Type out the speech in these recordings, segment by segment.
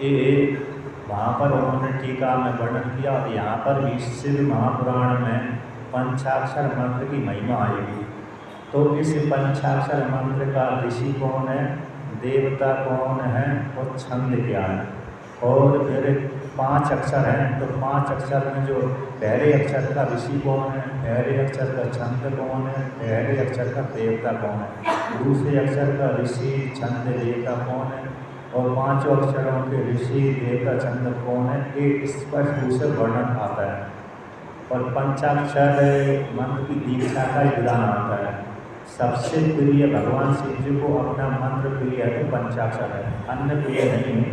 ये वहाँ पर उन्होंने टीका में वर्णन किया और यहाँ पर भी शिव महापुराण में पंचाक्षर मंत्र की महिमा आएगी। तो इस पंचाक्षर मंत्र का ऋषि कौन है, देवता कौन है और छंद क्या है, और फिर 5 अक्षर हैं। तो 5 अक्षर में जो पहले अक्षर का ऋषि कौन है, पहले अक्षर का छंद कौन है, पहले अक्षर का देवता कौन है, दूसरे अक्षर का ऋषि छंद देवता कौन है, और 5 अक्षरों के ऋषि देवता छंद कौन है, ये स्पष्ट रूप से वर्णन आता है। और पंचाक्षर मंत्र की दीक्षा का विधान आता है। सबसे प्रिय भगवान शिव जी को अपना मंत्र प्रिय है तो पंचाक्षर है, अन्य प्रिय नहीं है।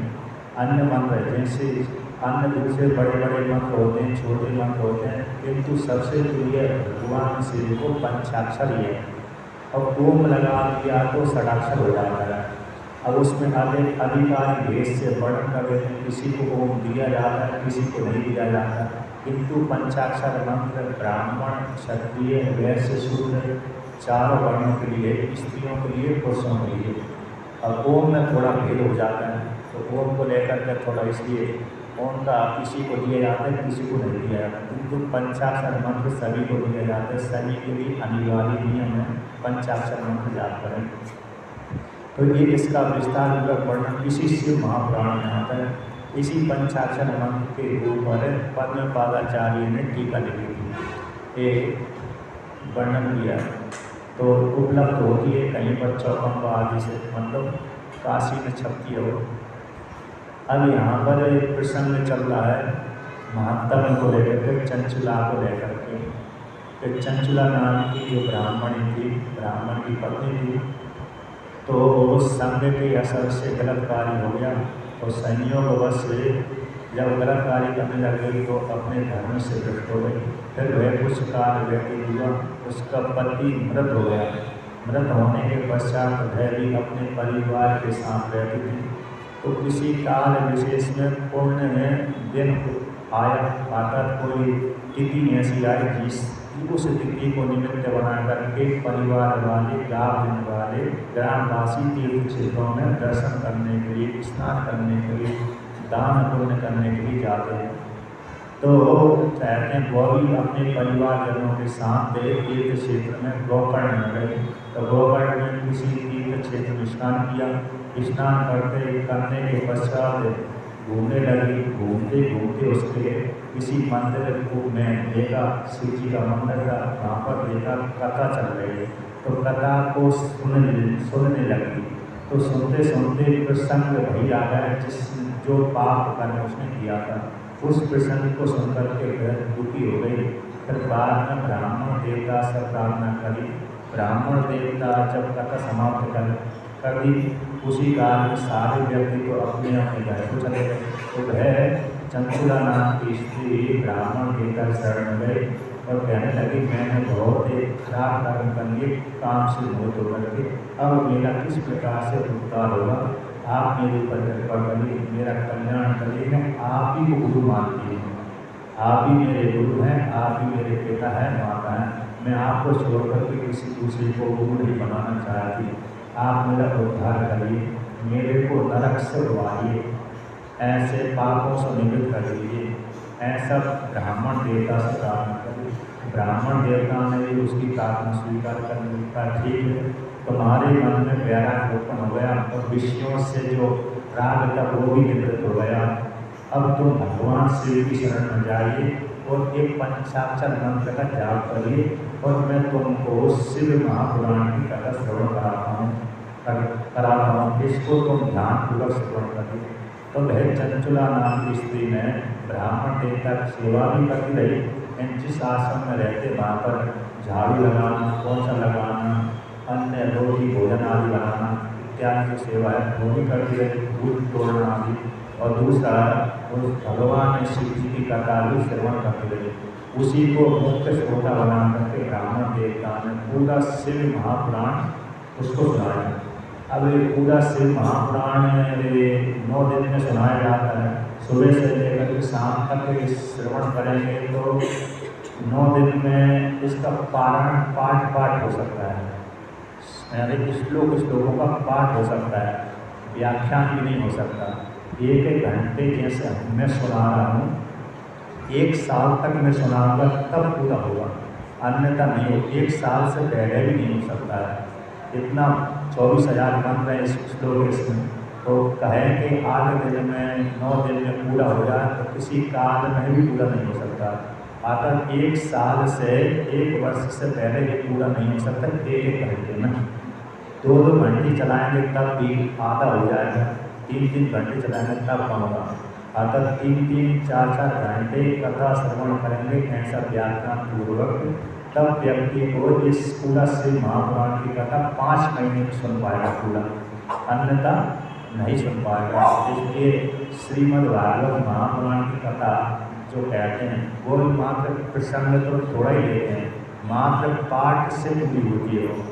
अन्य मंत्र है, जैसे अन्य दूसरे बड़े बड़े मंत्र होते हैं, छोटे मंत्र होते हैं, किंतु सबसे प्रिय भगवान शिव को पंचाक्षर ही है। और ओम लगा दिया तो षडाक्षर हो जाता है। अब उसमें अधिकारी भेद से वर्णन कर देते हैं, किसी को ओम दिया जाता है, किसी को नहीं दिया जाता, किंतु पंचाक्षर मंत्र ब्राह्मण, क्षत्रिय, वैश्य, शूद्र चारों वर्णों के लिए, स्त्रियों के लिए, पुरुषों के लिए। अब ओम में थोड़ा भेद हो जाता है, तो ओम को लेकर के थोड़ा इसलिए ओम का किसी को दिया जाता है, किसी को नहीं दिया जाता, किंतु पंचाक्षर मंत्र सभी को दिया जाता है। सभी के लिए अनिवार्य नियम है पंचाक्षर मंत्र जाप करें। तो ये इसका विस्तार पूर्वक वर्णन इसी शिव महापुराण में आता है। इसी पंचाक्षर मंत्र के ऊपर पद्मपादाचार्य ने टीका लिखी थी, ये वर्णन किया। तो उपलब्ध होती है कहीं पर चौकम्बा आदि से, मतलब काशी में छपती है वो। अब यहाँ पर एक प्रसंग चल रहा है महात्मा को लेकर के, चंचला को लेकर के। चंचला नाम की जो ब्राह्मणी थी, ब्राह्मण की पत्नी थी, तो वो संग के असर से गलत कार्य हो गया, और संयोगवश से जब गलत कार्य करने लगे तो अपने धर्म से भ्रष्ट हो गई। फिर वह कुछ काल व्यतीत हुआ, उसका पति मृत हो गया। मृत होने के पश्चात वह भी अपने परिवार के साथ रहती थी। तो किसी काल विशेष में पुण्य में दिन आया, अर्थात कोई तिथि ऐसी आई जिस उस तिथि को निमित्त बना करके परिवार वाले, गाँव वाले, ग्रामवासी तीर्थ क्षेत्रों में दर्शन करने के लिए, स्नान करने के लिए, दान पुण्य करने के लिए जाते हैं। तो कहते हैं वो भी अपने परिवारजनों के साथ तीर्थ क्षेत्र में गोकर्ण में गए। तो गोकर्ण में किसी तीर्थ क्षेत्र में स्नान किया। स्नान करने के पश्चात घूमने लगी। घूमते घूमते उसके किसी मंदिर को में देखा, शिव जी का मंदिर था, वहाँ पर देखा कथा चल रही है। तो कथा को सुनने लगी। तो सुनते सुनते प्रसंग वही आ गया जिस जो पाप कर्म उसने किया था, उस प्रसंग को सुनकर के वह दुखी हो गई। फिर बाद में ब्राह्मण देवता से प्रार्थना करी। ब्राह्मण देवता जब कथा समाप्त कर दी, उसी काल में सारे व्यक्ति को अपने अपने घर को चले गए। तो वह चंचला नाम की स्त्री ब्राह्मण देवता शरण में गई और कहने लगी, मैंने बहुत एक खराब कर्म कर लिए, काम से मोहित होकर के अब मेरा किस प्रकार से उद्धार होगा, आप मेरे ऊपर कृपा करिए, मेरा कल्याण करिए। मैं आप ही को गुरु मानती हूँ, आप ही मेरे गुरु हैं, आप ही मेरे पिता हैं, माता हैं। मैं आपको छोड़कर के किसी दूसरे को गुरु नहीं बनाना चाहती। आप मेरा उद्धार करिए, मेरे को नरक से उबारिए, ऐसे पापों से निवृत्त कर दीजिए। ऐसा ब्राह्मण देवता से प्रार्थना करिए। ब्राह्मण देवता ने भी उसकी प्रार्थना स्वीकार कर ली। ठीक है, तुम्हारे मन में वैराग्य उत्पन्न हो गया और विषयों से जो राग था वो भी निवृत्त हो गया। अब तुम भगवान शिव की शरण में जाइए और एक पंचाक्षर मंत्र का जाप करिए, और मैं तुमको शिव महापुराण की कथा श्रवण कराता हूँ। इसको तुम ध्यान पूर्वक श्रवण करिए। तो वह चंचला नाम की स्त्री ने ब्राह्मण देवता की सेवा भी करती रही। जिस आश्रम में रहते वहाँ पर झाड़ू लगाना, पोछा लगाना, अन्य रोटी भोजन आदि बनाना इत्यादि जो सेवा है वो भी करती रही, दूध तोड़ना आदि। और दूसरा उस भगवान शिव जी की कथा भी श्रवण करते रहे। उसी को मुख्य श्रोता बना करके ब्राह्मण देवता ने पूरा शिव महापुराण उसको सुनाया। अब ये पूरा शिव महापुराण 9 दिन में सुनाया जाता है। सुबह से लेकर के शाम तक श्रवण करेंगे तो 9 दिन में इसका पाठ हो सकता है, यानी श्लोकों का पाठ हो सकता है, व्याख्यान भी नहीं हो सकता। एक एक घंटे जैसे मैं सुना रहा हूँ, 1 साल तक मैं सुनाऊंगा तब पूरा होगा, अन्यथा नहीं हो। 1 साल से पहले भी नहीं हो सकता है। इतना 24,000 मंत्र है इस श्लोक इसमें, तो कहें कि 8 दिन में 9 दिन में पूरा हो जाए तो किसी काल में भी पूरा नहीं हो सकता। अतः 1 साल से 1 वर्ष से पहले ये पूरा नहीं हो सकता। 1 घंटे में 2 घंटे चलाएंगे तब भी आधा हो जाएगा, 3 घंटे चलाएंगे तब कम होगा। अतः 3 4 घंटे कथा श्रवण करेंगे ऐसा व्याख्यान पूर्वक, तब व्यक्ति को इस पूरा श्री महापुराण की कथा 5 महीने में सुन पाएगा पूरा, अन्यथा नहीं सुन पाएगा। इसलिए श्रीमद् भागवत महापुराण की कथा जो कहते हैं वो मात्र प्रसंग तो थोड़ा ही लेते हैं, मात्र पाठ से पूरी होती है। वो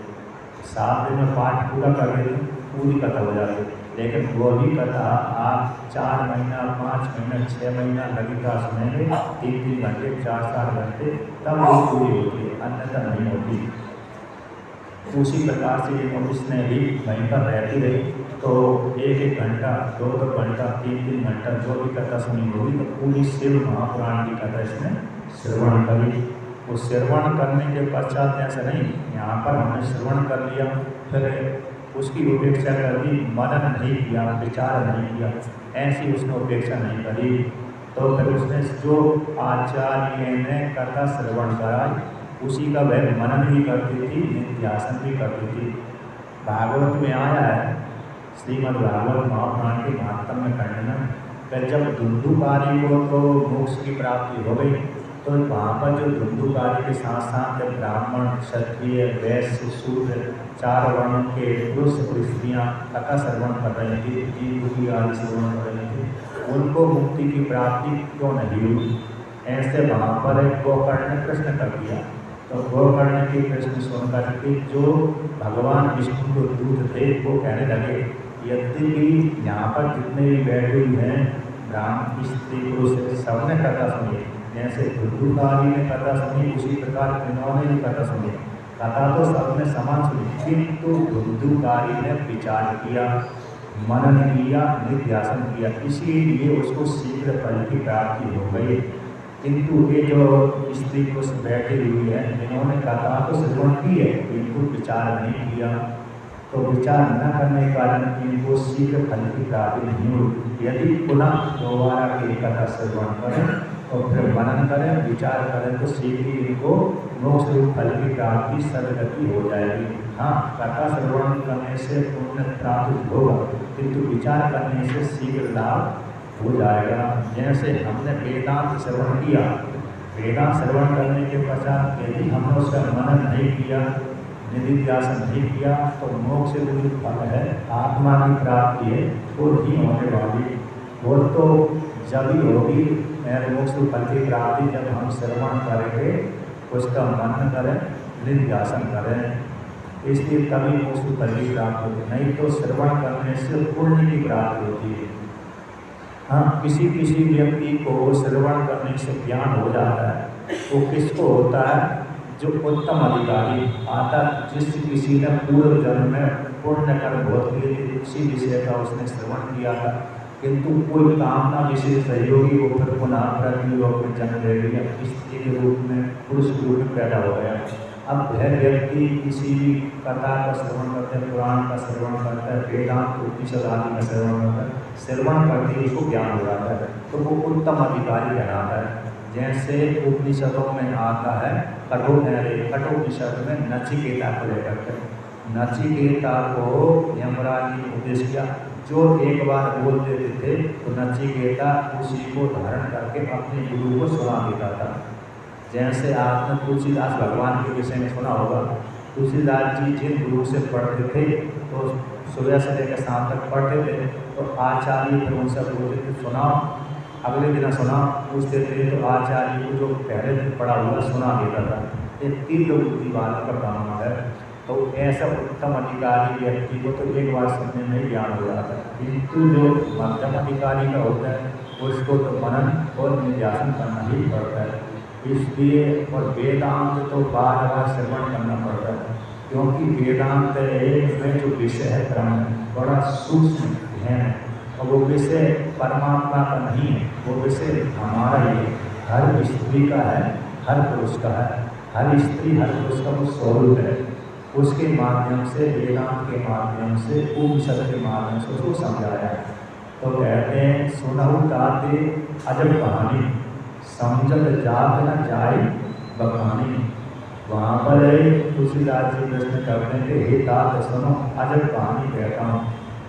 7 दिन में पाठ पूरा कर लेते पूरी कथा हो जाती है, लेकिन वो भी कथा आप 4 महीना 5 महीना 6 महीना लगातार सुनेंगे, 3 घंटे 4 घंटे, तब वो पूरी होती है, अन्यथा नहीं होती। उसी प्रकार से इसने भी वहीं पर रहती रही तो 1 घंटा 2 घंटा 3 घंटा जो भी कथा सुनी होगी तो पूरी शिव महापुराण की कथा इसने श्रवण करी। उस श्रवण करने के पश्चात ऐसा नहीं, यहाँ पर हमने श्रवण कर लिया फिर उसकी उपेक्षा कर दी, मनन नहीं किया, विचार नहीं किया, ऐसी उसने उपेक्षा नहीं करी। तो फिर उसने जो आचार्य ने कथा श्रवण कराई उसी का वह मनन भी करती थी, निध्यासन भी करती थी। भागवत में आया है, श्रीमद् भागवत महापुराण के महात्म्य खंड में, फिर जब धुंधुकारी को तो मोक्ष की प्राप्ति हो गई तो वहाँ पर जो धुंधुकारी के साथ साथ ब्राह्मण क्षत्रिय वैश्य शूद्र 4 वर्णों के पुरुष और स्त्रियाँ कथा श्रवण कर रही थी, जीव आदि श्रवण कर रही थी, उनको मुक्ति की प्राप्ति क्यों नहीं हुई। ऐसे वहाँ पर एक गोकर्ण ने प्रश्न कर दिया, तो गोकर्ण के प्रश्न सुनकर के जो भगवान विष्णु के दूत थे वो कहने लगे, यद्यपि यहाँ पर जितने भी बैठे हुए हैं ब्राह्मण स्त्री पुरुष सबने कथा सुनी, जैसे धुंधुकारी ने कथा सुनी उसी प्रकार इन्होंने भी कथा सुनी, कथा तो सबने समान सुनी, किंतु धुंधुकारी ने विचार किया, मनन किया, निध्यासन किया, इसीलिए उसको शीघ्र फल की प्राप्ति हो गई। किंतु ये जो स्त्री पुरुष बैठे हुए हैं इन्होंने कथा तो श्रवण की है किंतु विचार नहीं किया, तो विचार न करने के कारण इनको शीघ्र फल की प्राप्ति नहीं हुई। यदि पुनः दोबारा की कथा श्रवण करें और फिर मनन करें, विचार करें तो शीघ्र इनको मोक्ष रूप फल की प्राप्ति सर्वगति हो जाएगी। हाँ, कथा श्रवण करने से पुण्य प्राप्त होगा किंतु विचार करने से शीघ्र लाभ हो जाएगा। जैसे हमने वेदांत श्रवण किया, वेदांत श्रवण करने के पश्चात यदि हमने उसका मनन नहीं किया, निधिध्यासन नहीं किया तो मोक्ष रूप फल है, आत्मा की प्राप्ति है, वो नहीं होने वाली। वो तो जब ही होगी मोक्ष रूप फल की प्राप्ति जब हम श्रवण करके उसका मनन करें, निधिध्यासन करें, इसलिए तभी मोक्ष रूप फल की प्राप्ति होती, नहीं तो श्रवण करने से पुण्य की प्राप्ति होती है। हाँ, किसी व्यक्ति को श्रवण करने से ज्ञान हो जाता है, वो किसको होता है, जो उत्तम अधिकारी आता, जिस किसी ने पूर्व जन्म में पुण्य कर्म बहुत किए थे उसी विषय का उसने श्रवण किया था, किंतु कोई कामना विशेष सहयोगी वो फिर पुनः प्रतियोग में जन्म ले लिया, स्त्री के रूप में पुरुष के रूप में पैदा हो गया। अब वह व्यक्ति किसी भी कथा का श्रवण करते हैं, पुराण का श्रवण करता है, वेदांत उपनिषद आदि का श्रवण करता है, श्रवण करते ही उसको ज्ञान हो जाता है, तो वो उत्तम अधिकारी कहलाता है। जैसे उपनिषदों में आता है कठोपनिषद में नचिकेता को लेकर के, नचिकेता को यमराज ने उपदेश किया, जो एक बार बोल देते थे तो नचिकेता उसी को धारण करके अपने गुरु को सुना देता था। जैसे आपने तुलसीदास भगवान के विषय में सुना होगा, तुलसीदास जी जिन गुरु से पढ़ते थे तो सुबह से लेकर शाम तक पढ़ते थे, तो आचार्य फिर उनसे बोलते थे सुनाओ, अगले दिन सुना, पूछते थे तो आचार्य को जो पहले दिन पढ़ा हुआ सुना देता था। ये तीव्र बुद्धि वालों का काम है। तो ऐसा उत्तम अधिकारी व्यक्ति को तो एक बार सुनने में ज्ञान हो जाता है, किंतु जो मध्यम अधिकारी का होता है उसको तो मनन और निध्यासन करना ही पड़ता है। इसलिए और वेदांत तो बार बार श्रवण करना पड़ता है, क्योंकि वेदांत में जो विषय है ब्रह्म बड़ा सूक्ष्म है, और वो विषय परमात्मा का नहीं है, वो विषय हमारा ही है। हर स्त्री का है, हर पुरुष का है, हर स्त्री हर पुरुष का वो स्वरूप है। उसके माध्यम से, वेदांत के माध्यम से, उपनिषद के माध्यम से उसको समझाया है। तो कहते हैं सुनहु ताते अजब कहानी, समझत जात न जाए बखानी। वहाँ पर तुलसीदास जी प्रश्न करते हैं कि हे तात सुनो अजब कहानी कहता हूँ,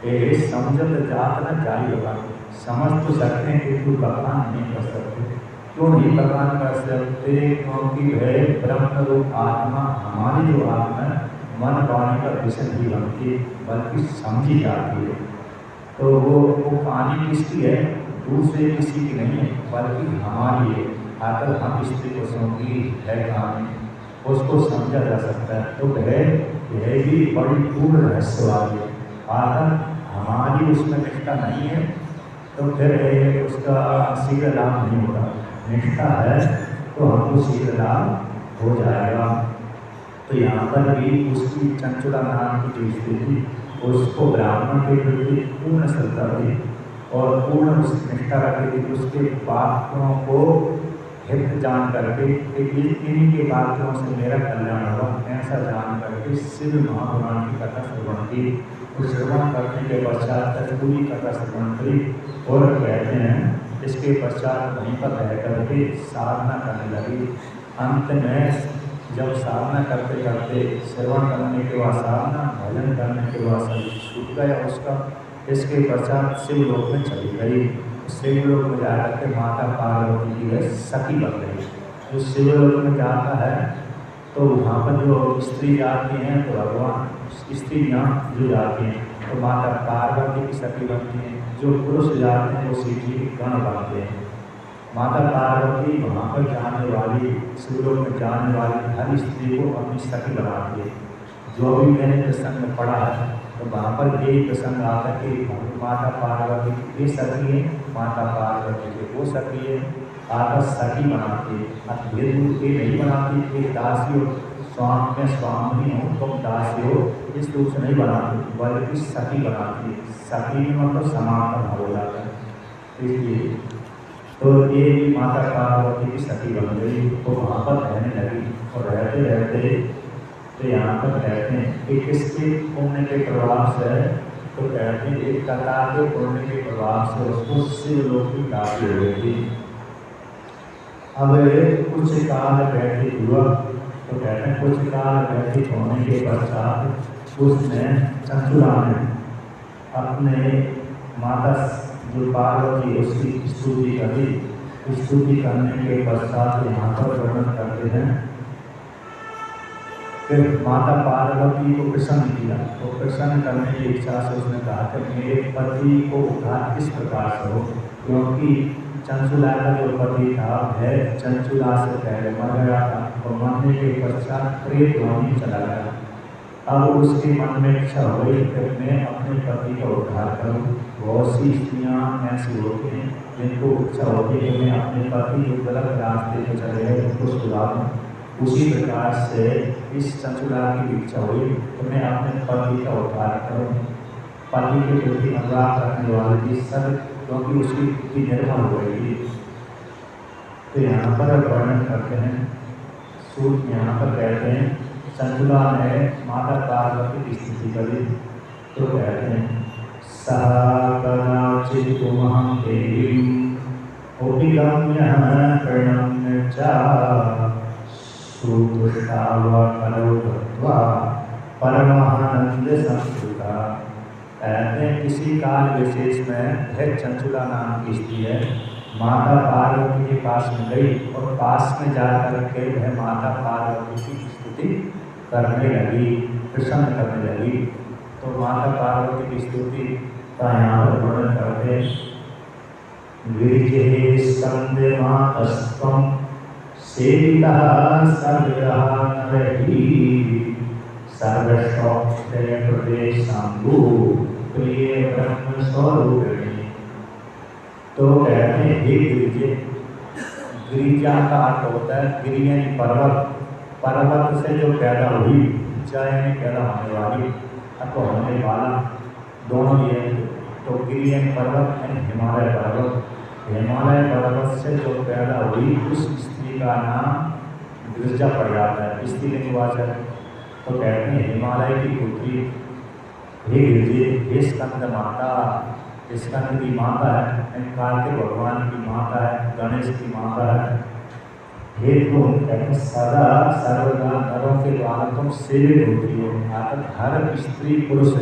हे समझत जात न जाए बखानी। समझ तो सकते हैं किंतु बखान नहीं कर सकते। क्यों नहीं बखान कर सकते? क्योंकि है ब्रह्म रूप आत्मा, हमारी जो आत्मा है मन वाणी का विषय नहीं बनती बल्कि समझी जाती है। तो वो कहानी किसकी है? दूसरे किसी की नहीं है बल्कि हमारी है। अगर हम स्त्री को सौंपी है कहानी, उसको समझा जा सकता है। तो वह भी बड़ी पूर्ण रहस्य वाली है। अगर हमारी उसमें निष्ठा नहीं है तो फिर उसका शीघ्र लाभ नहीं होगा। निष्ठा है तो हमको शीघ्र लाभ हो जाएगा। तो यहाँ पर भी उसकी चंचुला नाम की जो स्त्री थी, उसको ब्राह्मण के प्रति पूर्ण श्रद्धा थी और पूर्ण निष्ठा रखी थी। उसके वाक्यों को हित जान करके इन्हीं के वाक्यों से मेरा कल्याण होगा, ऐसा जान करके शिव महापुराण की कथा श्रवण की। उस श्रवण करने के पश्चात पूरी कथा श्रवण करी और कहते हैं इसके पश्चात वहीं पर रह करके साधना करने लगी। अंत में जब साधना करते करते श्रवण करने के बाद, साधना भजन करने के बाद शरीर छूट गया उसका, इसके पश्चात शिवलोक में चली गई। शिवलोक में जाकर के माता पार्वती की है सखी बन गई। जो शिवलोक में जाता है तो वहाँ पर जो स्त्री जाती हैं तो भगवान स्त्रियाँ जो जाती हैं तो माता पार्वती की सखी बनती हैं। जो पुरुष जाते हैं वो शिव जी के गण बनते हैं। माता पार्वती वहाँ पर जाने वाली, शिवलोक में जाने वाली हर स्त्री को अपनी सखी बनाती है। जो भी मैंने प्रसंग में पढ़ा है तो वहाँ पर यही प्रसंग आता है कि माता पार्वती की ये सखी है, माता पार्वती की वो सखी है, आपस सखी बनाती है। अब ये नहीं बनाती कि दासी हो, स्वामी में स्वामी हो, तुम दासी हो, इस रूप से नहीं बनाती बल्कि सखी बनाती है। सखी में मतलब समापन हो जाता है। इसलिए तो ये भी माता पार्वती की सखी बन गई। तो वहाँ पर रहने लगी और रहते रहते तो यहाँ पर कहते हैं कि किसके पुण्य के प्रभाव से है? तो कहते हैं एक कथा के पुण्य के प्रभाव से उसको शिवलोक की प्राप्ति हो गई थी। अब कुछ काल व्यतीत हुआ तो कहते हैं कुछ काल व्यतीत होने के पश्चात उसने चंचुला ने अपने माता जो पार्वती उसकी स्तुति करी। स्तुति करने के पश्चात यहाँ पर वर्णन करते हैं फिर माता पार्वती को प्रसन्न किया। तो प्रसन्न करने की इच्छा से उसने कहा कि मेरे पति को उद्धार किस प्रकार से हो, क्योंकि चंचुला का जो पति था वह चंचुला से पहले मर गया था और मरने के पश्चात प्रेत ध्वनि चला गया। अब उसके मन में इच्छा हो गई कि मैं अपने पति का उद्धार करूं। बहुत सी स्त्रियाँ ऐसी होती हैं जिनको इच्छा होती है कि मैं अपने पति जो गलत रास्ते पर चले गए उनको सुधारूं। उसी प्रकार से इस चंचुला की इच्छा हुई कि मैं अपने पति का उद्धार करूं। पति के प्रति अनुराग रखने वाली थी सब, क्योंकि उसकी बुद्धि निर्मल हो गई थी। तो यहाँ पर वर्णन करते हैं, सूत्र यहाँ पर कहते हैं चंचुला ने माता पार्वती की स्तुति करी। तो कहते हैं सा कदाचित् उमां देवीं उपगम्य प्रणम्य च सुतुष्टावा कलौ गत्वा परमानंद संस्कृता। कहते हैं किसी काल विशेष में वह चंचुला नाम की स्त्री है माता पार्वती के पास में गई और पास में जाकर के वह माता पार्वती की स्तुति करने लगी, प्रसन्न करने लगी। तो माता पार्वती की स्तुति का यहाँ पर वर्णन करते गिरिजे स्कंदे मातस्त्वं सेवितः सर्वः नरहि सर्वशौक्षय प्रदेशांगु प्रिय ब्रह्म स्वरूपिणी। तो कहते हैं हे गिरिजे, गिरिजा का अर्थ होता है गिरि यानी पर्वत, पर्वत से जो पैदा हुई, ऊंचाई में पैदा होने वाली अथवा होने वाला, दोनों ये। तो गिरियन पर्वत एंड हिमालय पर्वत, हिमालय पर्वत से जो पैदा हुई उस स्त्री का नाम गिरजा पड़ जाता है, स्त्रीलिंगवाचक। तो कहते हैं हिमालय की पुत्री, हे गिरजे, हे स्कंद माता, स्कंद की माता है, कार्तिक भगवान की माता है, गणेश की माता है। हे तुम कहते सदा सर्वदा नरों के द्वारा तुम सेवित होती हो, अर्थात हर स्त्री पुरुष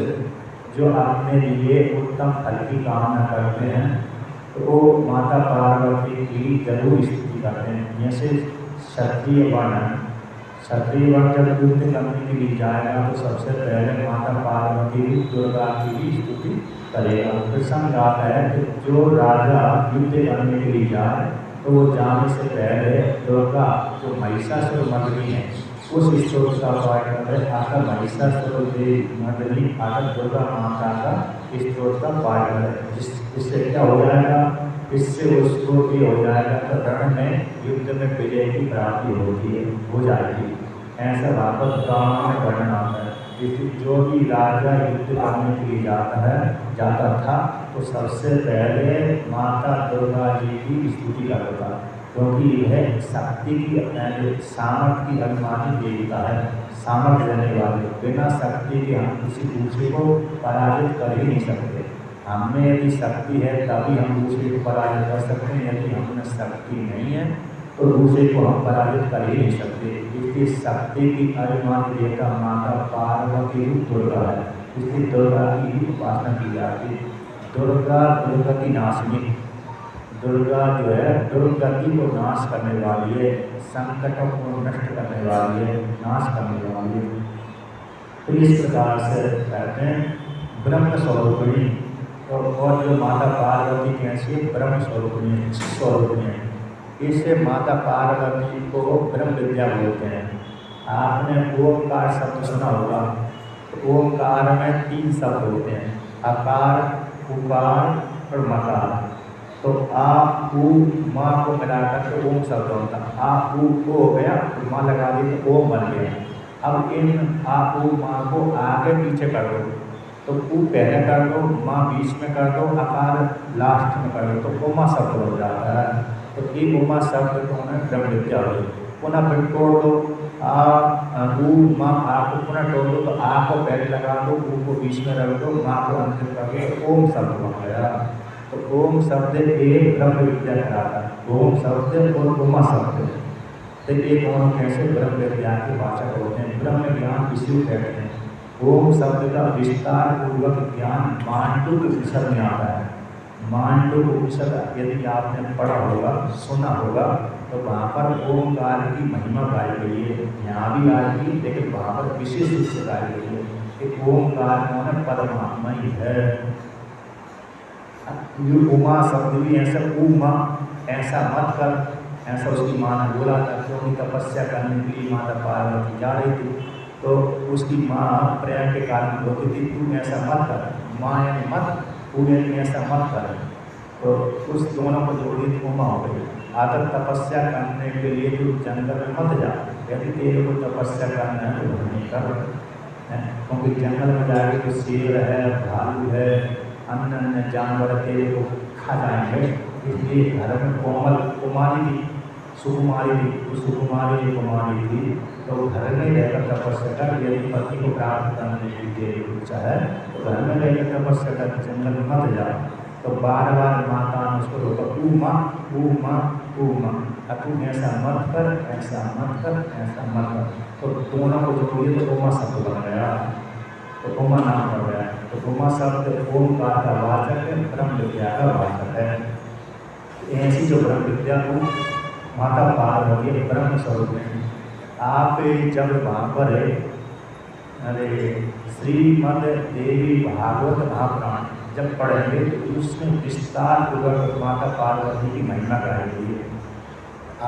जो अपने लिए उत्तम फल की कामना करते हैं तो वो माता पार्वती की जरूर स्तुति करते हैं। जैसे क्षत्रिय वर्ण जब युद्ध करने के लिए जाएगा तो सबसे पहले माता पार्वती दुर्गा की भी स्तुति करेगा। प्रसंग आता है कि जो राजा युद्ध करने के लिए जाए तो वो जाने से पहले दुर्गा जो महिषासुर मर्दिनी है उस स्तोत्र का पाठ करें, आकर महिषासुर मर्दिनी आकर दुर्गा माता का स्तोत्र का पाठ करें। इससे क्या हो जाएगा, इससे उसको भी हो जाएगा तो रण में युद्ध में विजय की प्राप्ति हो जाएगी। ऐसा भागवत पुराण में वर्णन आता है। जो भी राजा युद्ध करने के लिए जाता था तो सबसे पहले माता दुर्गा जी की स्तुति करता, क्योंकि यह शक्ति की सामर्थ्य की अभिमानी देवता है, सामर्थ्य देने वाले। बिना शक्ति के हम किसी दूसरे को पराजित कर ही नहीं सकते। हमें यदि शक्ति है तभी हम दूसरे को पराजित कर सकते हैं, यदि हमें शक्ति नहीं है तो दूसरे को हम पराजित कर ही नहीं सकते। इसकी शक्ति की अभिमानी देवता माता पार्वती दुर्गा है, इसलिए दुर्गा की ही उपासना की जाती है। दुर्गा दुर्गति नाशिनी, दुर्गा जो है दुर्गति को नाश करने वाली है, संकटों को नष्ट करने वाली है, नाश करने वाली है। तो इस प्रकार से कहते हैं ब्रह्म स्वरूपिणी। और जो माता पार्वती कैसी ब्रह्म स्वरूपिणी है, इससे माता पार्वती को ब्रह्म विद्या बोलते हैं। आपने ओमकार शब्द सुना होगा, तो ओमकार में 3 शब्द होते हैं, अकार, उकार और मकार। तो आ उ माँ को मिलाकर के ओम शब्द होता है। आ उ को हो गया तो माँ लगा दी तो ओम बन गया। अब इन आ उ माँ को आगे पीछे कर दो, तो उ पहले कर दो, माँ बीच में कर दो, आकार लास्ट में कर दो, तो उमा शब्द हो जाता है। तो ये उमा शब्द को हमें ब्रह्म विद्या हो। पुनः फिर तोड़ दो, आ उ माँ आ को पुनः तोड़ दो, तो आ को पहले लगा दो, उ को बीच में रख दो, माँ को अंतिम करके ओम शब्द बन गया। तो ओम शब्द एक ब्रह्म विद्या कराता है, ओम शब्द और उमा शब्द। तो ये दोनों कैसे ब्रह्म विद्या के वाचक होते हैं, ब्रह्म ज्ञान किसी को कहते हैं। ओम शब्द का विस्तार पूर्वक ज्ञान मांडुक्य उपनिषद में आता है। मांडुक्य उपनिषद यदि आपने पढ़ा होगा, सुना होगा, तो वहाँ पर ओमकार की महिमा गाई गई है। यहाँ भी गाई, लेकिन वहाँ पर विशेष रूप से गाई गई है कि ओमकार में परमात्मा ही है। ये उमा शब्द भी ऐसा, उमा ऐसा मत कर, ऐसा उसकी माँ ने बोला था, क्योंकि तपस्या करने के लिए माता पार्वती जा रही थी। तो उसकी माँ प्रेम के कारण बोलती थी, तू ऐसा मत कर, माँ यानी मत, तू यानी ऐसा मत कर। तो उस दोनों को जोड़ी उमा हो गई। आदत तपस्या करने के लिए तू जंगल में मत जा, यदि तेरे को तपस्या करना है तो नहीं कर, क्योंकि जंगल में जाके तो शेर है, भालू है, अन्य जानवर तेरे को खा जाएंगे। इसलिए घर में कोमल कुमारी थी, सुकुमारी थी, तो सुकुमारी कुमारी थी तो घर में रहकर तपस्या कर। यदि पति को प्राप्त करने की तेरी इच्छा है तो घर में रहकर तपस्या कर, जंगल में मत जा। तो बार बार माता ने उसको रोका, तू माँ, तू माँ, तू माँ, तू ऐसा मत कर, ऐसा मत कर, ऐसा मत कर। तो दोनों को जोड़िए तो उमा शब्द बन गया, तो उमा नाम पड़ गया। तो उमा शब्द ओमकार का वाचक है, ब्रह्म विद्या का वाचक है। ऐसी जो ब्रह्म विद्या को माता पार्वती ब्रह्म स्वरूप है। आप जब वहाँ पर अरे श्रीमद देवी भागवत महापुराण जब पढ़ेंगे तो उसमें विस्तार पूर्वक माता पार्वती की महिमा गाई गई है।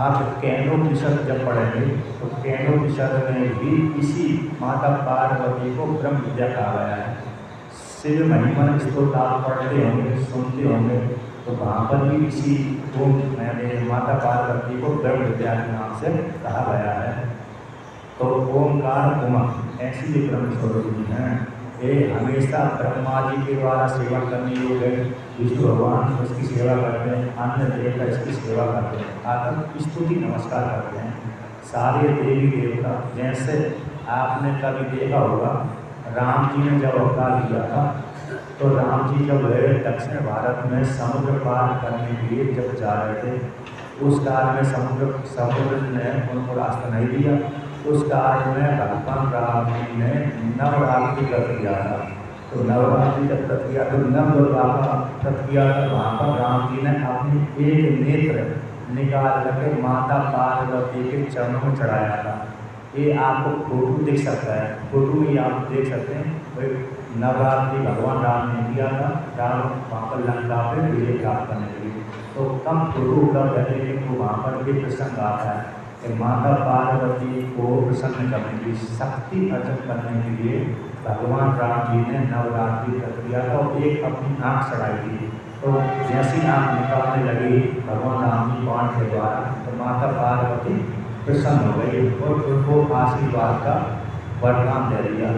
आप केनोपनिषद जब पढ़ेंगे तो केनोपनिषद में भी इसी माता पार्वती को ब्रह्म विद्या कहा गया है। शिव महिमा स्तोत्र आप पढ़ते होंगे, सुनते होंगे, तो वहाँ पर भी इसी को मैंने माता पार्वती को ब्रह्म विद्या के नाम से कहा गया है। तो ओमकार उमा ऐसी भी ब्रह्म स्वरूपिणी हैं। ये हमेशा ब्रह्मा जी के द्वारा सेवा करने योग्य है। विष्णु भगवान उसकी सेवा करते हैं, अन्य देवता इसकी सेवा करते हैं, आकर स्तुति नमस्कार करते हैं। सारे देवी देवता, जैसे आपने कभी देखा होगा राम जी ने जब अवतार लिया था, तो राम जी जब दक्षिण भारत में समुद्र पार करने के लिए जब जा रहे थे, उस काल में समुद्र ने उनको रास्ता नहीं दिया। उस काल में भगवान राम जी ने नवरात्रि व्रत किया था। तो नवरात्रि जब व्रत किया तो नवदुर्गा का व्रत किया था। वहाँ पर राम जी ने अपनी एक नेत्र निकाल करके माता पार्वती के चरणों में चढ़ाया था। ये आपको फोटो दिख सकता है, फोटो में आप देख सकते हैं। वही नवरात्रि भगवान राम ने किया था, राम वहाँ पर लंका पर विजय प्राप्त करने के लिए। तो कम फोटो उपलब्ध है, लेकिन तो वहाँ पर भी प्रसंग आता है कि माता पार्वती को प्रसन्न करने की शक्ति अर्जन करने के लिए भगवान राम जी ने नवरात्रि व्रत किया था और एक अपनी आँख चढ़ाई थी। तो जैसी आँख निकालने लगी भगवान राम जी बाण के द्वारा, तो माता पार्वती प्रसन्न हो गई और उनको आशीर्वाद का वरदान दे दिया।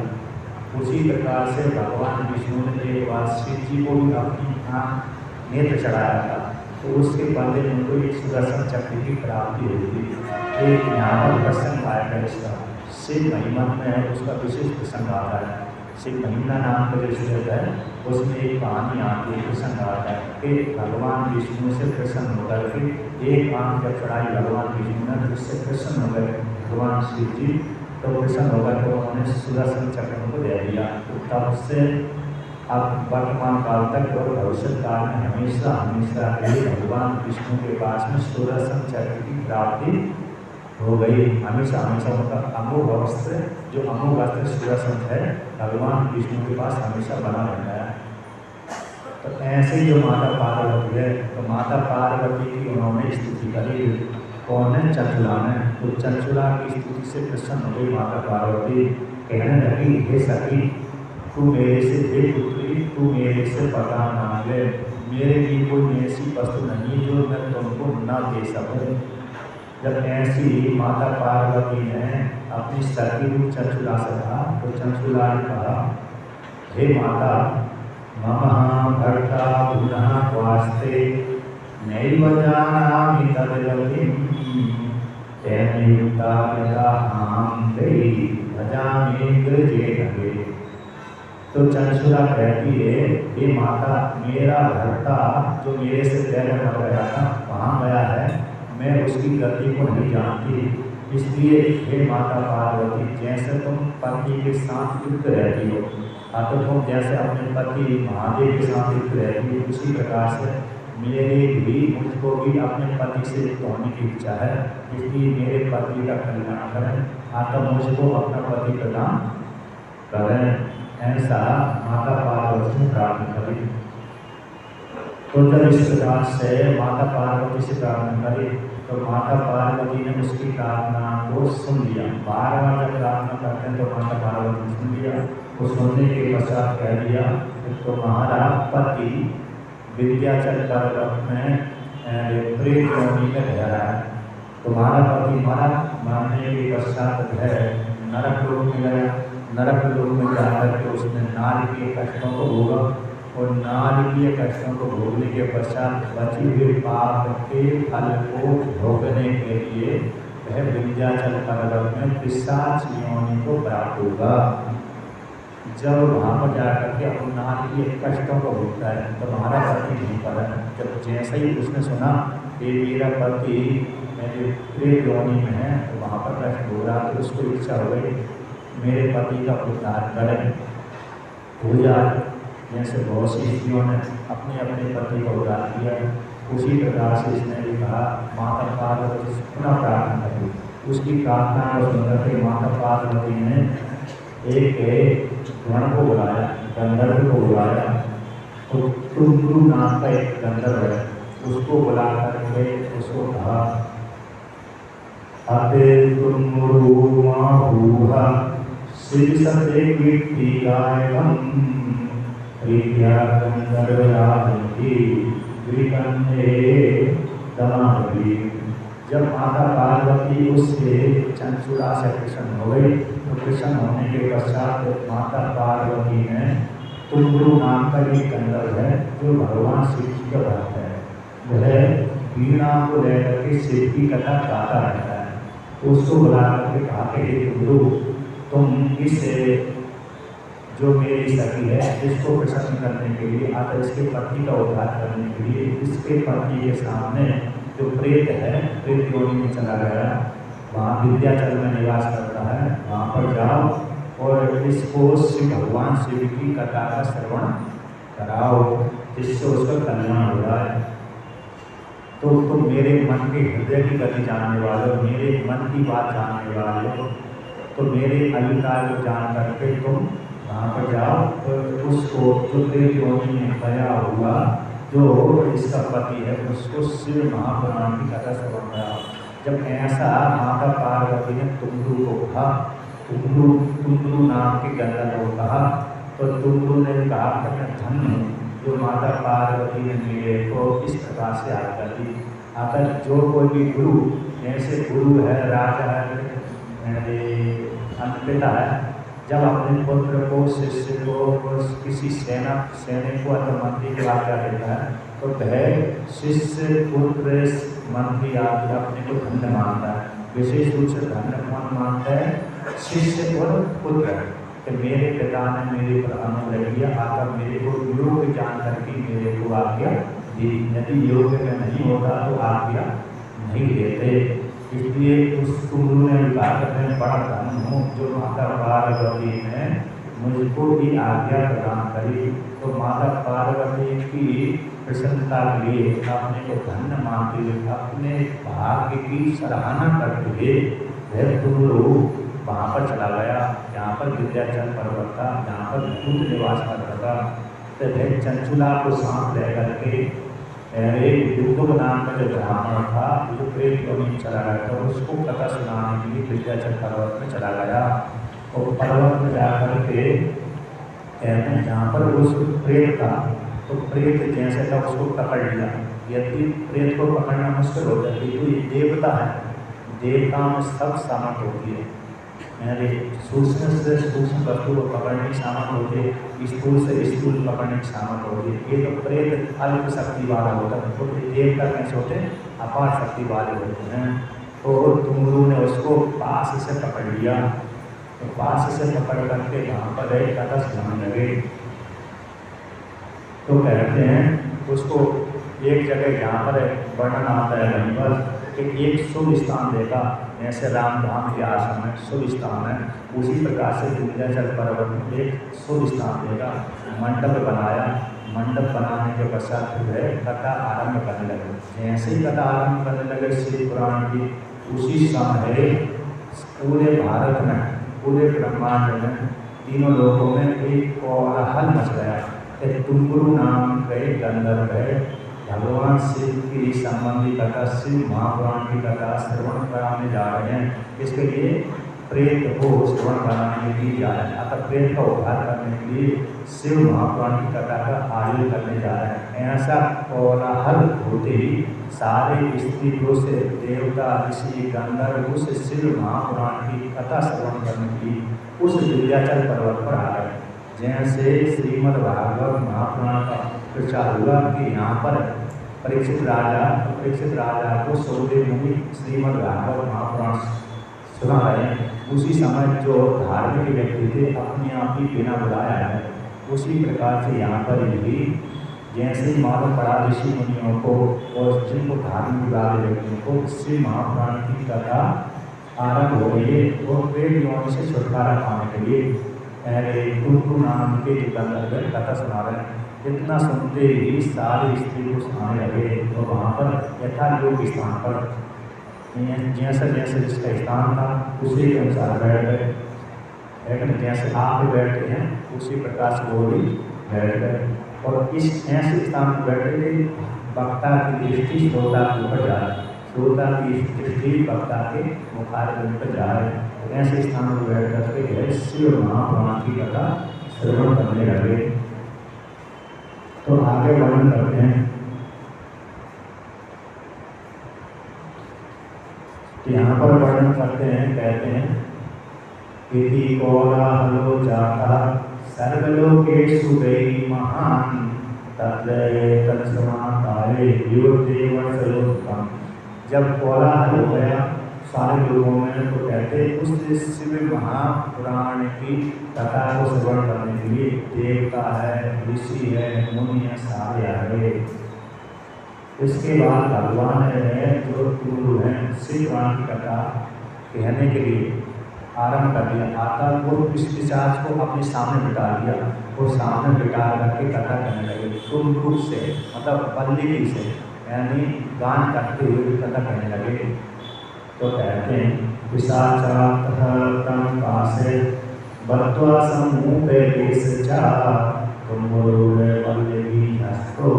उसी प्रकार से भगवान विष्णु ने एक बार शिव जी को भी अपनी आँख नेत्र चढ़ाया था, तो उसके बदले में उनको एक सुदर्शन चक्र की प्राप्ति हुई थी। एक यहाँ पर प्रसंग आया है इसका, शिव महिमा में है, उसका विशेष प्रसंग आता है। शिव महिमा नाम का जो श्लोक है उसमें एक कहानी आती है, प्रसंग आता है कि भगवान विष्णु से प्रसन्न होकर के एक आँख जब चढ़ाई भगवान विष्णु ने, उससे प्रसन्न हो गए भगवान शिव जी। तो प्रसन्न होकर तो उन्होंने सुदर्शन चक्र को दे दिया। तो तब से अब वर्तमान काल तक और भविष्य काल में हमेशा हमेशा के लिए भगवान विष्णु के पास में सुदर्शन चक्र की प्राप्ति हो गई। हमेशा हमेशा उनका अमोघ वस्त्र, जो अमोघ वस्त्र सुदर्शन है, भगवान विष्णु के पास हमेशा बना रहता है। तो ऐसे ही जो माता पार्वती है, तो माता पार्वती की उन्होंने स्तुति करी। कौन है? चंचुला ने। तो चंचुला की स्तुति से प्रसन्न हो गई माता पार्वती, कहने लगी हे सखी, तू मेरे से हे पुत्री, तू मेरे से वरदान मांग ले। मेरे लिए कोई ऐसी वस्तु नहीं जो मैं तुमको न दे सकूं। जब ऐसी माता पार्वती ने अपनी सखी रूप चंचुला से कहा, तो चंचुला ने कहा हे माता, मम भर्ता पुनः वास्ते नैव जानामि तद्गतिं तेन युक्ता यदा अहं ते भजामि गृहेणवे। तो चंचुला कहती है हे माता, मेरा भर्ता जो मेरे से पहले मर गया था वहाँ गया है, मैं उसकी गति को नहीं जानती। इसलिए हे माता पार्वती, जैसे तुम पति के साथ युक्त रहती हो, तो तुम जैसे अपने पति महादेव के साथ युक्त रहती हो, उसी प्रकार से मेरे भी मुझको भी अपने पति से युक्त होने की इच्छा है। इसलिए मेरे पति का कल्याण करें, तो मुझको अपना पति प्रदान करें। ऐसा माता पार्वती ने प्रार्थना करी। तो जब इस प्रकार से माता पार्वती से प्रार्थना करी, तो माता पार्वती ने उसकी प्रार्थना को सुन लिया। बार बार जब प्रार्थना करते हैं तो माता पार्वती ने सुन लिया। वो सुनने के पश्चात कह दिया कि तुम्हारा पति विंध्याचल पर्वत में प्रेत योनि में रह रहा है। तुम्हारा पति मरने के पश्चात है नरक लोक में गया। नरक लोक में जाकर के उसने नारकीय कष्टों को भोगा और नारकीय कष्टों को भोगने के पश्चात बची हुई पाप के फल को भोगने के लिए वह विंध्याचल पर्वत में पिशाच योनि को प्राप्त होगा। जब वहाँ पर जाकर के अपने नारकीय कष्टों को भोगता है तो हमारा पति नहीं पर है। जब जैसे ही उसने सुना कि मेरा पति मेरे प्रेत योनि में है, तो वहाँ पर कष्ट हो रहा, तो उसको इच्छा हो गई मेरे पति का उद्धार करें, पूजा। जैसे बहुत सी स्त्रियों ने अपने अपने पति का उद्धार किया, उसी प्रकार से इसने भी कहा माता पार्वती से पुनः प्रार्थना करी। उसकी प्रार्थना को सुनकर के माता पार्वती ने एक गण को बुलाया, गंधर्व को बुलाया। तो टुंडु नाम का एक गंधर्व है, उसको बुला करके उसको कहा अते तुम माहूहा शिवसते कीर्तिगायकं प्रीत्या गंधर्वराजन्ति द्विकन्धे दमावली। जब माता पार्वती उससे चंचुला से प्रसन्न हो गई, तो प्रसन्न होने के पश्चात माता पार्वती ने तुम्बरू नाम का एक गंधर्व है जो भगवान शिव जी का भक्त है, वह वीणा को लेकर के शिव की कथा गाता रहता है। उसको बुला करके कहा कि हे तुम्बरू, तुम इस जो मेरी सखी है इसको प्रसन्न करने के लिए, अगर इसके पति का उद्धार करने के लिए इसके पति के सामने जो प्रेत है, प्रेत योनि में चला गया, वहाँ विंध्याचल में निवास करता है, वहाँ पर जाओ और इसको शिव भगवान शिव की कथा का श्रवण कराओ, जिससे उसका कल्याण हो रहा है। तो तुम मेरे मन के हृदय की गति जानने वाले हो, मेरे मन की बात जानने वाले हो, तो मेरे अभिप्राय को जान करके तुम वहाँ पर जाओ, तो उसको जो प्रेत योनि में गया हुआ जो इसका पति है उसको शिव महापुराण की कथा श्रवण कराओ। जब ऐसा माता पार्वती ने तुम्बरू को कहा, तुम्बरू नाम के गंधर्व को कहा, तो तुम्बरू ने कहा कि मैं धन्य हूँ जो माता पार्वती ने मेरे को इस प्रकार से आज्ञा दी। अगर जो कोई भी गुरु, जैसे गुरु है, राजा है, पिता है, जब अपने पुत्र को, शिष्य को, किसी सैनिक को अथवा मंत्री की आज्ञा देता है, तो वह शिष्य, पुत्र, मंत्री आदि अपने को धन्य मानता है। विशेष रूप से धन्य कौन मानता है? शिष्य और पुत्र, कि मेरे पिता ने मेरे पर अनुग्रह किया, आकर मेरे को योग्य जान करके मेरे को आज्ञा दी। यदि योग्य में नहीं होता तो आज्ञा नहीं देते। इसलिए उस तुम्बरू ने कहा कि मैं बड़ा धन्य हूँ जो माता पार्वती ने मुझको भी आज्ञा प्रदान करी। तो माता पार्वती की प्रसन्नता के लिए अपने को धन्य मानते हुए, अपने भाग्य की सराहना करते हुए वह तुम्बरू वहाँ पर चला गया, जहाँ पर विंध्याचल पर्वत था, जहाँ पर भूत निवास करता था। तो वह चंचुला को साथ ले करके युद्धुक नाम का जो ब्राह्मण था, जो प्रेत योनि में चला गया था, उसको कथा सुनाने के लिए विंध्याचल पर्वत में चला गया। और पर्वत में जाकर के कहते हैं जहाँ पर उस प्रेत था, तो प्रेत जैसे था उसको पकड़ लिया। यदि प्रेत को पकड़ना मुश्किल हो जाती तो ये देवता है, देवताओं में सब सामर्थ होती है, सूक्ष्म से सूक्ष्म वस्तु को पकड़ने की सामर्थ होती है, स्थूल से स्थूल पकड़ने की सामर्थ होती है। ये तो प्रेत अल्प शक्ति वाला होता है, तो देवता कैसे होते हैं? अपार शक्ति वाले होते हैं। तो तुम्बरू ने उसको पास से पकड़ लिया, तो पास से पकड़ करके वहाँ पर एक कथा सुनाने लगे। तो कहते हैं उसको एक जगह जहाँ पर वर्णन आता है वहीं पर एक शुभ स्थान देखा, जैसे राम धाम के आश्रम में शुभ स्थान है, उसी प्रकार से विंध्याचल पर्वत में एक शुभ स्थान देखा, मंडप बनाया। मंडप बनाने के पश्चात वह कथा आरंभ करने लगे। जैसे ही कथा आरंभ करने लगे शिव पुराण की, उसी समय पूरे भारत में, पूरे ब्रह्मांड में, तीनों लोगों में एक कोलाहल मच गया। तुम्बरू नाम का एक गंधर्व है, भगवान शिव की संबंधी कथा, शिव महापुराण की कथा श्रवण कराने जा रहे हैं। इसके लिए प्रेत को श्रवण कराने के लिए जा रहे हैं, अतः प्रेत का उद्धार करने के लिए शिव महापुराण की कथा का आयोजन करने जा रहे हैं। ऐसा कोलाहल होते ही सारे स्त्री पुरुष, देवता, ऋषि, गंधर्व उस शिव महापुराण की कथा श्रवण करने के लिए उस विंध्याचल पर्वत पर आ गए। जैसे श्रीमद् भागवत महापुराण का प्रचार हुआ कि यहाँ पर परीक्षित राजा को सुखदेव मुनि श्रीमद् भागवत महापुराण सुना रहे हैं, उसी समय जो धार्मिक व्यक्ति थे अपने आप ही बिना बुलाया है। उसी प्रकार से यहाँ पर भी जैसे ही मालूम पड़ा ऋषि मुनियों को और जिनको धार्मिक वाले व्यक्तियों को श्री महापुराण की कथा आरंभ हो गई है, वो प्रेत योनि से छुटकारा पाने के लिए तुम्बरू नाम के गंधर्व कथा सुना रहे हैं। इतना सुनते ही सारे स्त्री को सुनाने लगे। तो वहाँ पर यथायोग स्थान पर जैसे जैसे जिसका स्थान था उसी के अनुसार बैठ गए। लेकिन जैसे आप बैठते हैं उसी प्रकार से वो भी बैठ गए। और इस ऐसे स्थान पर बैठे थे वक्ता की दृष्टि श्रोता के ऊपर जा रही, श्रोता की दृष्टि वक्ता के मुखारबिंद पर जा रहे। ऐसे स्थान पर बैठ करके शिव महापुराण की कथा श्रवण करने लगे। तो आगे वर्णन करते हैं। तो यहाँ पर वर्णन करते हैं, कहते हैं इति कोलाहलो जाता सर्वलोकेषु वै महान् तत्र तत्समाकारे युवदेवसलोकम्। जब कोलाहल हो गया सारे लोगों में, तो कहते उस शिव महापुराण की कथा को श्रवण करने के लिए देवता है, ऋषि है, मुनि है, सारे आ गए। इसके बाद भगवान है जो गुरु हैं शिव पुराण की कथा कहने के लिए आरंभ कर दिया। आता वो इस पिशाच को अपने सामने बिठा दिया, वो सामने बिठा करके कथा कहने लगे तुम रूप से, मतलब बल्ली से, यानी गान करते हुए कथा कहने लगे। तो कहते हैं पिशाचातम पासे बत्वा समूह बेसचा तुम बल्ली हस्तो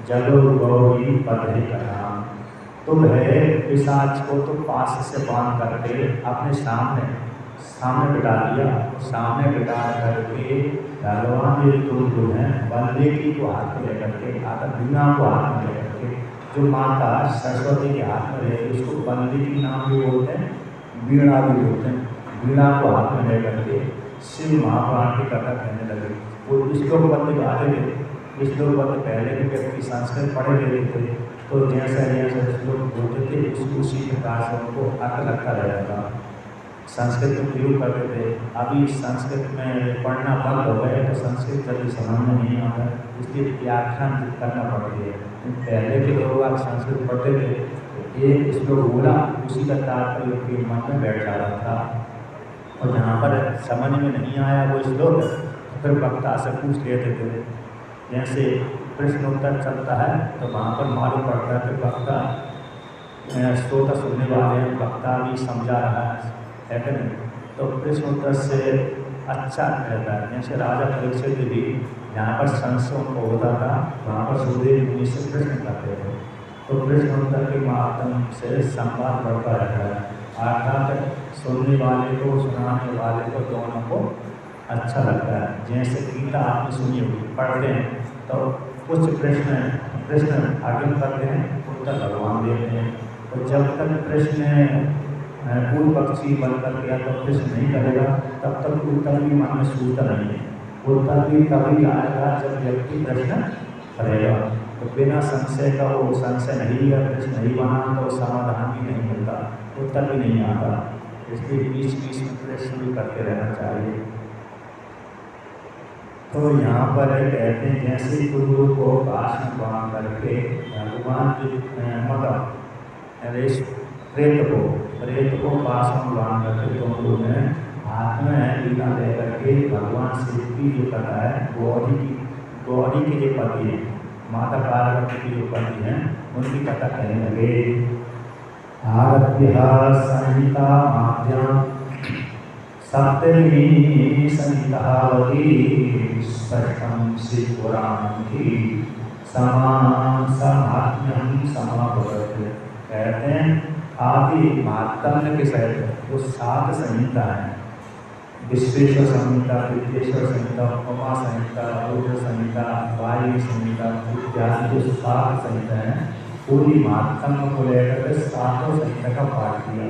जलो गौरी पदे कथा। तो वह पिशाच को तो पास से बांध करके अपने सामने बिठा दिया। सामने बिठा करके भगवान ये जो हैं बल्ले की को हाथ में लेकर के, आता बीणा को हाथ में लेकर के, जो माता सरस्वती के हाथ में रहती उसको बल्ले की नाम भी बोलते हैं, बीणा भी बोलते हैं। बीणा को हाथ में लेकर के शिव महापुराण की कथा कहने लगे। वो श्लोक बंद गाते थे, श्लोक बंद पहले भी व्यक्ति संस्कृत पढ़े लेते थे, तो जैसा जैसा श्लोक बोलते थे उसी प्रकार से उनको अर्थ लगता रहता था। संस्कृत में प्रयोग करते थे। अभी संस्कृत में पढ़ना बंद हो गया तो संस्कृत जल्दी समझ में नहीं आता, इसलिए व्याख्यान करना पड़ती है। पहले के लोग आप संस्कृत पढ़ते थे तो एक श्लोक बोला उसी का तात्पर्य उनके मन में बैठ जा रहा था, और जहाँ पर समझ में नहीं आया वो श्लोक तो फिर वक्ता से पूछ लेते थे। जैसे प्रश्नोत्तर चलता है तो वहाँ पर मालूम पड़ता है कि वक्ता श्रोता सुनने वाले हैं, वक्ता भी समझा रहा है कि नहीं, तो प्रश्नोत्तर से अच्छा रहता है। जैसे राजा परीक्षित भी यहाँ पर संशय को होता था, वहाँ पर सुखदेव मुनि से प्रश्न करते थे, तो प्रश्नोत्तर के माध्यम से संवाद बढ़ता रहता है। अर्थात सुनने वाले को सुनाने वाले को दोनों को अच्छा लगता है। जैसे गीता आपने सुनी होगी, पढ़ते हैं तो कुछ प्रश्न आगे करते हैं, उत्तर भगवान देते हैं, और जब तक प्रश्न पूर्व पक्षी बनकर गया तो प्रश्न नहीं करेगा तब तक उत्तर भी मन में सूझता नहीं है। उत्तर भी तभी आएगा जब व्यक्ति प्रश्न करेगा। तो बिना संशय का वो संशय नहीं है, प्रश्न नहीं बना तो समाधान भी नहीं मिलता, उत्तर भी नहीं आता। इसलिए बीच बीच में प्रश्न भी करते रहना चाहिए। तो यहाँ पर कहते हैं जैसे गुरु को पास में बांध करके भगवान मतलब प्रेत को पास में बांध करके दोनों ने हाथ में लीला लेकर के भगवान शिव की जो कथा है गौरी के जो पति हैं, माता पार्वती की जो पति हैं, उनकी कथा कहने लगे। आरभ्य संहिता माध्यम सप्तमी संहितावती स्पष्टम शिव पुराण की समान समात्म्यम समाभवत। कहते हैं आदि महात्म्य के सहित जो 7 संहिता हैं, विश्वेश्वर संहिता, विद्येश्वर संहिता, उपमा संहिता, रुद्र संहिता, वायु संहिता इत्यादि जो 7 संहिता हैं, पूरी महात्म्य को लेकर 7 संहिता का पाठ किया।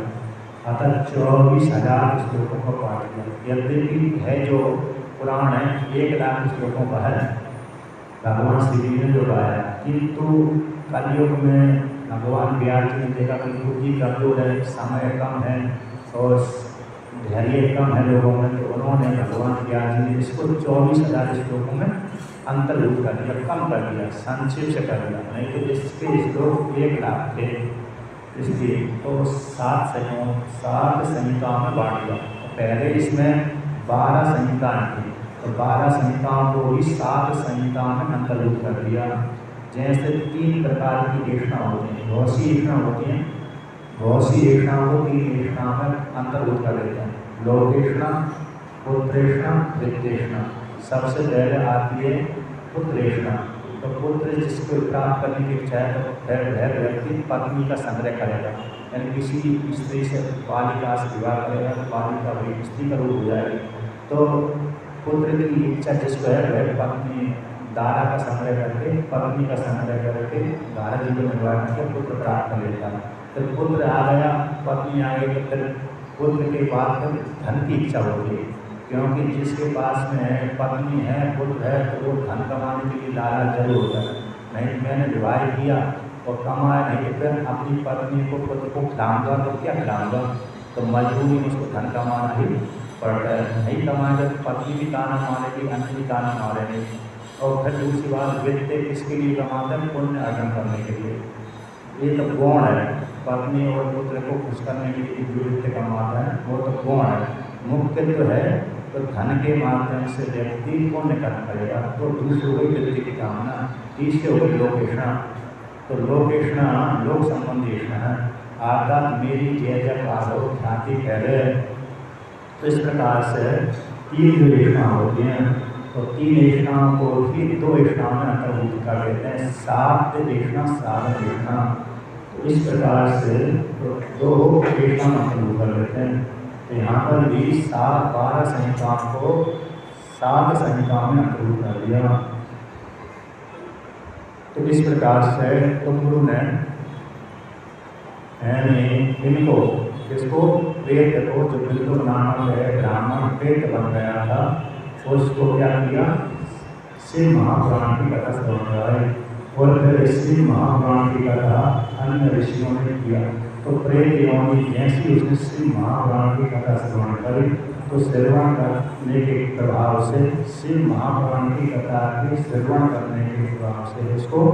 अतः 24,000 श्लोकों का पाठ किया। यद्यपि है जो पुराण है 1 लाख श्लोकों का है, भगवान श्री जी ने जो गाया, किंतु कलयुग में भगवान व्यास जी ने देखा कि बुद्धि कमजोर है, समय कम है और धैर्य कम है लोगों में, तो उन्होंने भगवान व्यास जी ने इसको 24,000 श्लोकों में अंतर्भूत कर दिया, कम कर दिया, संक्षेप से कर दिया। नहीं तो इसके श्लोक 1 लाख थे, इसलिए तो 7 संहिताओं में बांट दिया। तो पहले इसमें 12 संहिताएँ थी, तो 12 संहिताओं को भी 7 संहिताओं में अंतर्भूत कर दिया। जैसे 3 प्रकार की एषणा होती हैं, घोषी एषणा होती हैं, घोषी एषणाओं को 3 एषणा में अंतर्भूत कर देते हैं। लोकेषणा, पुत्रेषणा, वित्तेषणा। सबसे पहले आती है पुत्रेषणा। तो पुत्र जिसको प्राप्त करने की इच्छा है तो वह व्यक्ति पत्नी का संग्रह करेगा, यानी किसी स्त्री से बालिका से विवाह करेगा तो बालिका भी स्त्री का रूप हो जाएगी। तो पुत्र की इच्छा जिसको है वह पत्नी दारा का संग्रह करके, पत्नी का संग्रह करके दारा जी को निर्वाह करके पुत्र प्राप्त कर लेता है। तो पुत्र आ गया, पत्नी आ गई, तो फिर पुत्र के बाद फिर धन की इच्छा होती है, क्योंकि जिसके पास में पत्नी है, पुत्र है, तो वो धन कमाने के लिए लालच जरूर होता है। नहीं मैंने विवाह किया और कमाया नहीं, तो फिर अपनी पत्नी को पुत्र को खिलाऊंगा तो क्या खिलाऊंगा, तो मजबूरी में उसको धन कमाना ही पड़ता है। नहीं कमाएगा तो पत्नी भी ताना मारेगी, अन्य भी ताना मारेंगे। और फिर दूसरी बात, वित्त किसके लिए कमाते हैं, पुण्य अर्जन करने के लिए। ये तो गुण है, पत्नी और पुत्र को खुश करने के लिए जो वित्त कमाता है वो तो गुण है। मुख्य तो है तो धन के माध्यम से व्यक्ति पुण्य कर्म करेगा। तो दूसरी हुई वित्त की कामना, तीसरी हो गई लोकेषणा। तो लोकेषणा लोक संबंधी है, आदत मेरी जय जयकार हो ख्याति पहले। तो इस प्रकार से तीन जो ऐषणा होती हैं, तो तीन ऐषणाओं को ही दो ऐषणाओं में अंतर्भूत कर देते हैं, सात ऐषणा साधन ऐषणा। तो इस प्रकार से दो ऐषणा अंतर्भूत कर देते हैं। तो यहाँ पर भी 12 संहिताओं को 7 संहिताओं में अंतर्भूत कर दिया। तो इस प्रकार से गुरु ने इनको इसको प्रेत को, जो बिल्कुल नामक है ब्राह्मण प्रेत बन गया था, उसको क्या किया, शिव महापुराण की कथा श्रवण कराई। और फिर शिव महापुराण की कथा अन्य ऋषियों ने किया। तो प्रेत योनि जैसी उसने शिव महापुराण की कथा श्रवण करी, तो श्रवण करने के प्रभाव से शिव महापुराण की कथा के श्रवण करने के प्रभाव से उसको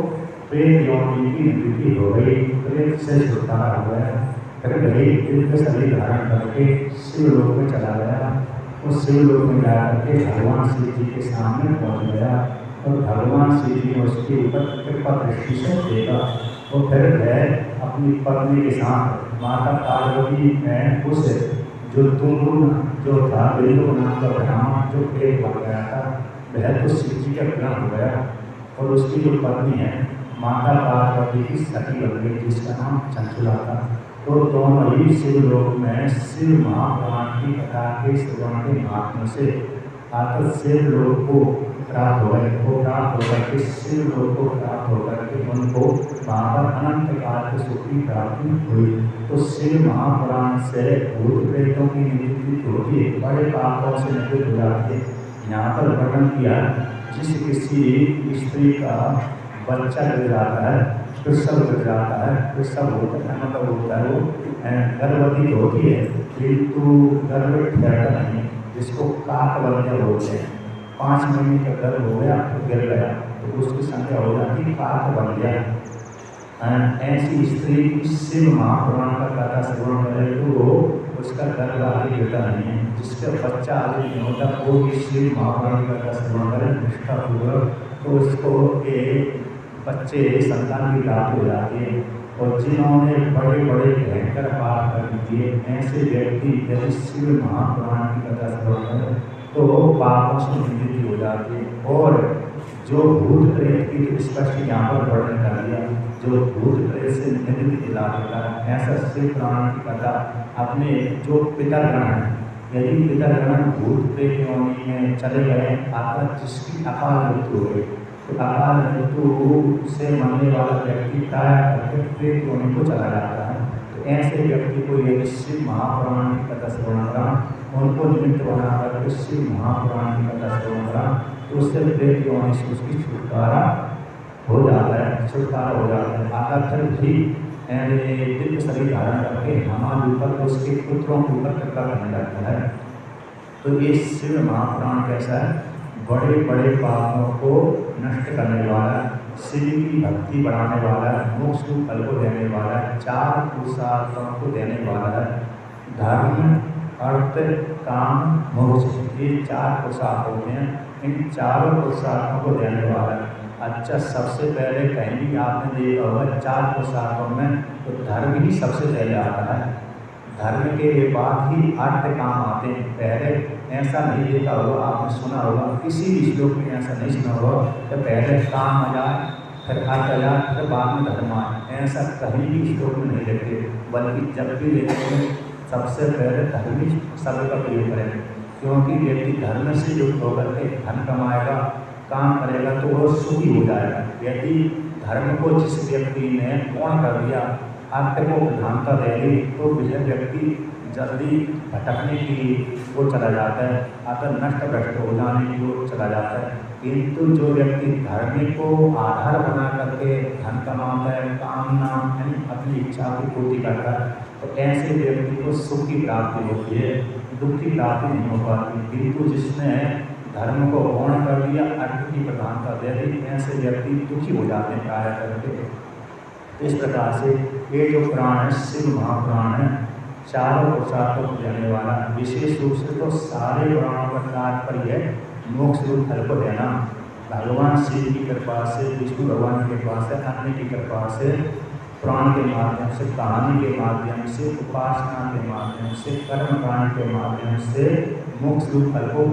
प्रेत योनि की निवृत्ति हो गई, प्रेत से छुटकारा हो गया। फिर गई दिव्य शरीर धारण करके शिवलोक में चला गया। उस शिवलोक में जाकर के भगवान शिव जी के सामने पहुँच गया, और भगवान शिव जी ने उसके ऊपर कृपा दृष्टि से देखा। वो फिर गए अपनी पत्नी के साथ, माता पार्वती में उस जो तुंगु जो था बिल्लु नाम का ब्राह्मण जो प्रेत बन गया था, वह तो शिव जी का ग्रहण हो गया। और उसकी जो पत्नी है माता पार्वती की सखी बन गई, जिसका नाम चंचला था। तो दोनों ही शिवलोक में शिव महापुराण की कथा के श्रवण के माध्यम से आकर शिवलोक को प्राप्त हो गए। वो प्राप्त होकर के शिवलोक को प्राप्त होकर के उनको वहाँ पर अनंत काल की सुख की प्राप्ति हुई। तो शिव महापुराण से भूत प्रेतों की निवृत्ति होती है, बड़े पापों से निवृत्त हो जाते हैं। यहाँ पर वर्णन किया, जिस किसी स्त्री का बच्चा गिर जाता है, प्रसव गिर जाता है, प्रसव होता है मतलब होता है वो गर्भवती होती है, किंतु गर्भ ठहरता नहीं, जिसको काकवल्य बोलते हैं। 5 महीने का गर्भ हो गया तो गिर गया, तो उसकी संख्या हो जाती काकवल्य। ऐसी स्त्री शिव महापुराण का कथा श्रवण करे तो उसका गर्भ आगे गिरता नहीं है। जिसका बच्चा आगे नहीं होता वो भी शिव महापुराण का कथा श्रवण करे निष्ठापूर्वक, तो उसको एक बच्चे संतान की प्राप्ति हो जाती है। और जिन्होंने बड़े बड़े भयंकर पाप कर दिए, ऐसे व्यक्ति यदि शिव महापुराण की कथा श्रवण करें तो पापों से निवृत्ति हो जाती है। और जो भूत प्रेत की स्पष्ट यहाँ पर वर्णन कर दिया, जो भूत प्रेत से निवृत्ति दिला देता है, ऐसा शिव पुराण की कथा अपने जो पितरगण हैं, यदि पितरगण भूत प्रेत योनि में चले गए, आकर जिसकी अकाल मृत्यु हो गई, तो अकाल मृत्यु से मरने वाला व्यक्ति प्राय करके प्रेत योनि को चला जाता है। तो ऐसे व्यक्ति को यदि शिव महापुराण की कथा श्रवण करा, उनको निमित्त बना करके शिव महापुराण की कथा श्रवण करा, तो उससे प्रेत योनि से उसकी छुटकारा हो जाता है, छुटकारा हो जाता है। आकर फिर भी दिव्य शरीर धारण करके हमारे ऊपर उसके पुत्रों के ऊपर कृपा करने लगता है। तो ये शिव महापुराण कैसा है, बड़े बड़े पापों को नष्ट करने वाला, शिव की भक्ति बढ़ाने वाला, मोक्ष फल को देने वाला, 4 पुरुषार्थों को देने वाला है। धर्म अर्थ काम मोक्ष, ये 4 पुरुषार्थ होते हैं। इन चारों पुरुषार्थों को देने वाला है। अच्छा, सबसे पहले कहीं भी आपने देखा होगा 4 पुरुषार्थों में तो धर्म ही सबसे पहले आता है। धर्म के बाद ही अर्थ काम आते हैं। पहले ऐसा नहीं देखा होगा, आपने सुना होगा, किसी भी श्लोक में ऐसा नहीं सुना होगा कि पहले काम आ जाए, फिर अर्थ आ जाए, फिर बाद में धर्म आए। ऐसा कहीं भी श्लोक में नहीं देखते, बल्कि जब भी देखते हैं सबसे पहले धर्म ही शब्द का प्रयोग करेंगे। क्योंकि व्यक्ति धर्म से युक्त होकर के धन कमाएगा, काम करेगा तो वो सुखी हो जाएगा। यदि धर्म को जिस व्यक्ति ने पूर्ण कर दिया, आत्म को प्रधानता दे दी तो वह व्यक्ति जल्दी भटकने की ओर चला जाता है, अतः नष्ट भ्रष्ट हो जाने की ओर चला जाता है। किंतु जो व्यक्ति धर्म को आधार बना करके धन कमाता है, कामना यानी अपनी इच्छा की पूर्ति करता है, तो ऐसे व्यक्ति को सुख की प्राप्ति होती है, दुख की प्राप्ति नहीं हो पाती। किंतु जिसने धर्म को गौण कर दिया, अर्थ की प्रधानता दे दी, ऐसे व्यक्ति दुखी हो जाते हैं प्राय करके। इस प्रकार से ये जो पुराण है, शिव महापुराण है, चारों पुरुषार्थों को देने वाला, विशेष रूप से तो सारे पुराणों का तात्पर्य है मोक्ष रूप फल को देना। भगवान शिव की कृपा से, विष्णु भगवान की कृपा से, अन्य की कृपा से, पुराण के माध्यम से, कहानी के माध्यम से, उपासना के माध्यम से, कर्मकांड के माध्यम से मोक्ष रूप फल को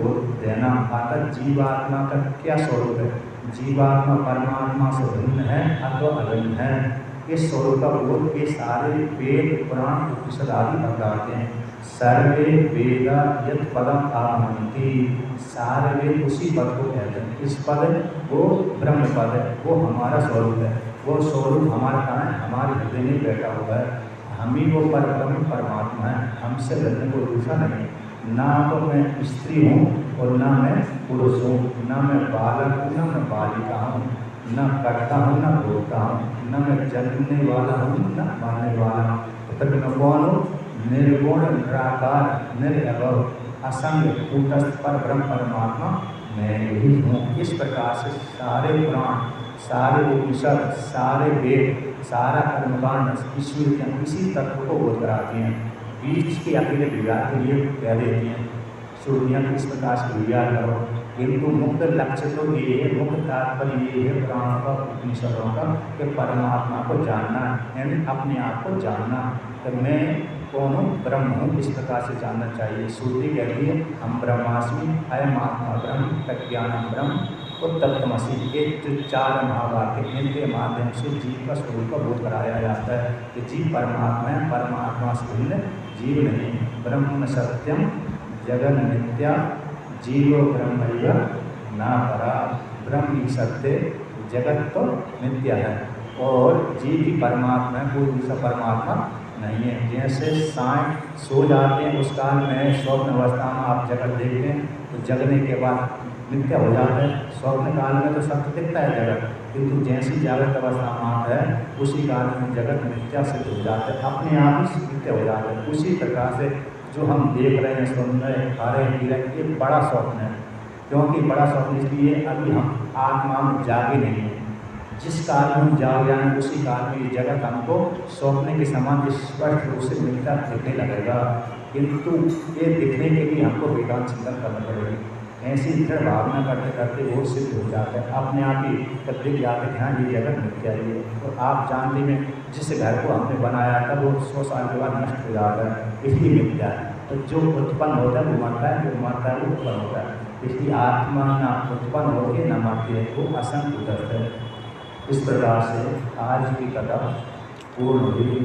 देना। अतः जीवात्मा का क्या स्वरूप है? जीवात्मा परमात्मा से भिन्न है अथवा अभिन्न है। इस स्वरूप का बोध ये सारे वेद पुराण उपनिषद आदि बताते हैं। सर्वे वेदा यत् पदम आमन्ति, सारे वेद उसी पद को कहते हैं। इस पद वो ब्रह्म पद है, वो हमारा स्वरूप है। वो स्वरूप हमारा कहाँ है? हमारे हृदय में बैठा हुआ है। हम ही वो परब्रह्म परमात्मा है, हमसे भिन्न कोई दूसरा नहीं। ना तो मैं स्त्री हूँ और ना मैं पुरुष हूँ, ना मैं बालक हूँ ना मैं बालिका हूँ, न करता हूँ न भोगता हूँ, न मैं जन्मने वाला हूँ न मरने वाला हूँ। तो फिर मैं कौन हूँ? निर्गुण निराकार निर्भव असंग कूटस्थ पर ब्रह्म परमात्मा मैं ही हूँ। इस प्रकार से सारे पुराण, सारे उपनिषद, सारे वेद, सारा कर्मकांड ईश्वर के इसी तत्व को बोध कराती हैं। बीच के अकेले विवाह के लिए कह देती हैं सूर्य किस प्रकार से विवाह करो, किंतु मुख्य लक्ष्य तो ये है, मुख्य तात्पर्य ये है पुराणों का उपनिषदों का कि परमात्मा को जानना, यानी अपने आप को जानना। तो मैं कौन हूँ? ब्रह्म हूँ, इस प्रकार से जानना चाहिए। श्रुति कहती है हम ब्रह्मास्मि अयम आत्मा ब्रह्म तज्ञानम ब्रह्म तत्त्वमसि। ये जो चार महावाक्य इनके माध्यम से जीव का स्वरूप का बोध कराया जाता है कि जीव परमात्मा है, परमात्मा से भिन्न जीव नहीं। ब्रह्म सत्यम जगन मिथ्या जीवो ब्रह्मैव न परा। ब्रह्म ही सत्य, जगत तो मिथ्या है और जीव ही परमात्मा है, कोई दूसरा परमात्मा नहीं है। जैसे साँय सो जाते हैं, उस काल में स्वप्न अवस्था में आप जगत देखते हैं तो जगने के बाद मिथ्या हो जाता है। स्वप्न काल में तो सत्य दिखता है जगत, किंतु जैसी जागृत अवस्था में आता है उसी काल में जगत मिथ्या सिद्ध हो जाता है, अपने आप ही मिथ्या हो जाता है। उसी प्रकार से जो हम देख रहे हैं, सुन रहे हैं, खा रहे हैं, पी रहे हैं, ये बड़ा स्वप्न है। क्योंकि बड़ा स्वप्न इसलिए अभी हम आत्मा में जागे नहीं हैं। जिस काल में हम जाग जाएंगे उसी काल में ये जगत हमको स्वप्न के समान स्पष्ट रूप से मिलता दिखने लगेगा, किंतु ये दिखने के लिए हमको वेदांत चिंतन करना पड़ेगा। ऐसी दृढ़ भावना करते करते वो सिद्ध हो जाता है, अपने आप ही दिख जाते हैं हाँ ये जगत मिथ्या ही है। और आप जानते हैं जिस घर को हमने बनाया था वो 100 साल के बाद नष्ट हो जाता है, इसलिए मिथ्या है। तो जो उत्पन्न होता है वो मरता है, जो मरता है वो उत्पन्न होता है। इसलिए आत्मा ना उत्पन्न होकर न मरती है, वो असंग है। इस प्रकार से आज की कथा पूर्ण हुई।